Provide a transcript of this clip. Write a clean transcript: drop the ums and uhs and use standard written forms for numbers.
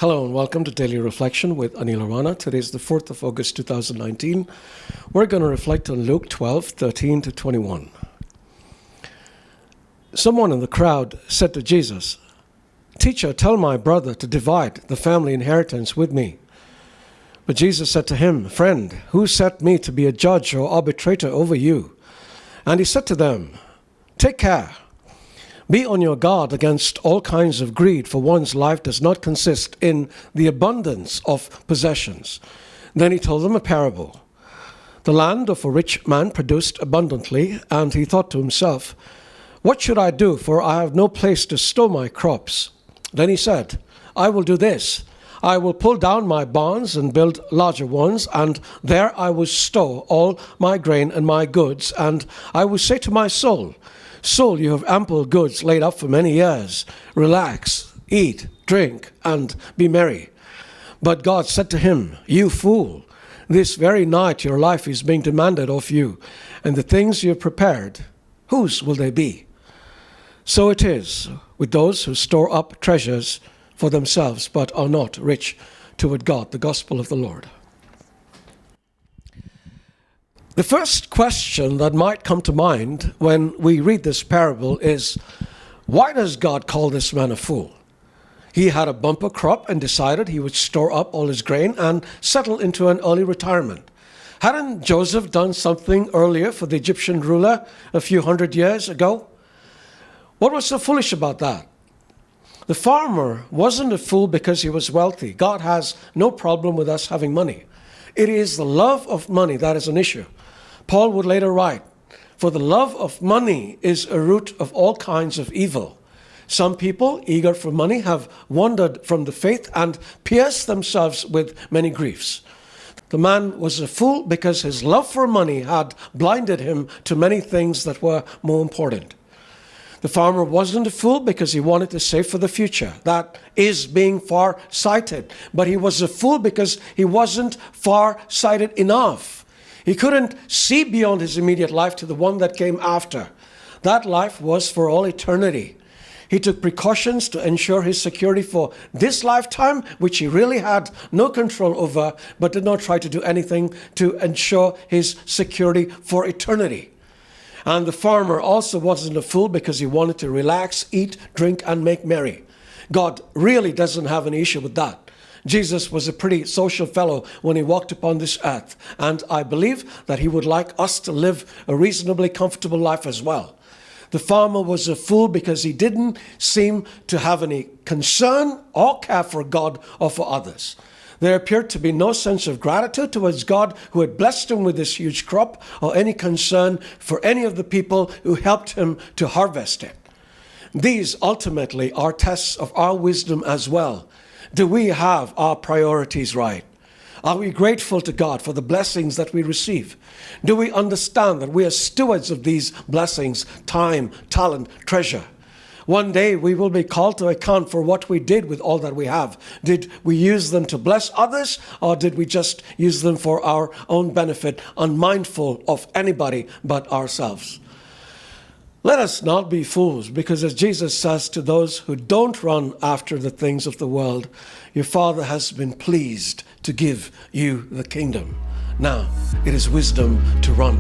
Hello and welcome to Daily Reflection with Aneel Aranha. Today is the 4th of August 2019. We're going to reflect on Luke 12:13 to 21. Someone in the crowd said to Jesus, "Teacher, tell my brother to divide the family inheritance with me." But Jesus said to him, "Friend, who set me to be a judge or arbitrator over you?" And he said to them, "Take care. Be on your guard against all kinds of greed, for one's life does not consist in the abundance of possessions." Then he told them a parable. The land of a rich man produced abundantly, and he thought to himself, "What should I do, for I have no place to store my crops?" Then he said, "I will do this. I will pull down my barns and build larger ones, and there I will store all my grain and my goods. And I will say to my soul, 'Soul, you have ample goods laid up for many years. Relax, eat, drink, and be merry.' But God said to him, 'You fool, this very night your life is being demanded of you, and the things you have prepared, whose will they be?' So it is with those who store up treasures for themselves, but are not rich toward God." The Gospel of the Lord. The first question that might come to mind when we read this parable is, why does God call this man a fool? He had a bumper crop and decided he would store up all his grain and settle into an early retirement. Hadn't Joseph done something earlier for the Egyptian ruler a few hundred years ago? What was so foolish about that? The farmer wasn't a fool because he was wealthy. God has no problem with us having money. It is the love of money that is an issue. Paul would later write, "For the love of money is a root of all kinds of evil. Some people, eager for money, have wandered from the faith and pierced themselves with many griefs." The man was a fool because his love for money had blinded him to many things that were more important. The farmer wasn't a fool because he wanted to save for the future. That is being far-sighted. But he was a fool because he wasn't far-sighted enough. He couldn't see beyond his immediate life to the one that came after. That life was for all eternity. He took precautions to ensure his security for this lifetime, which he really had no control over, but did not try to do anything to ensure his security for eternity. And the farmer also wasn't a fool because he wanted to relax, eat, drink, and make merry. God really doesn't have an issue with that. Jesus was a pretty social fellow when he walked upon this earth, and I believe that he would like us to live a reasonably comfortable life as well. The farmer was a fool because he didn't seem to have any concern or care for God or for others. There appeared to be no sense of gratitude towards God who had blessed him with this huge crop, or any concern for any of the people who helped him to harvest it. These ultimately are tests of our wisdom as well. Do we have our priorities right? Are we grateful to God for the blessings that we receive? Do we understand that we are stewards of these blessings, time, talent, treasure? One day we will be called to account for what we did with all that we have. Did we use them to bless others, or did we just use them for our own benefit, unmindful of anybody but ourselves? Let us not be fools, because as Jesus says to those who don't run after the things of the world, your Father has been pleased to give you the kingdom. Now, it is wisdom to run.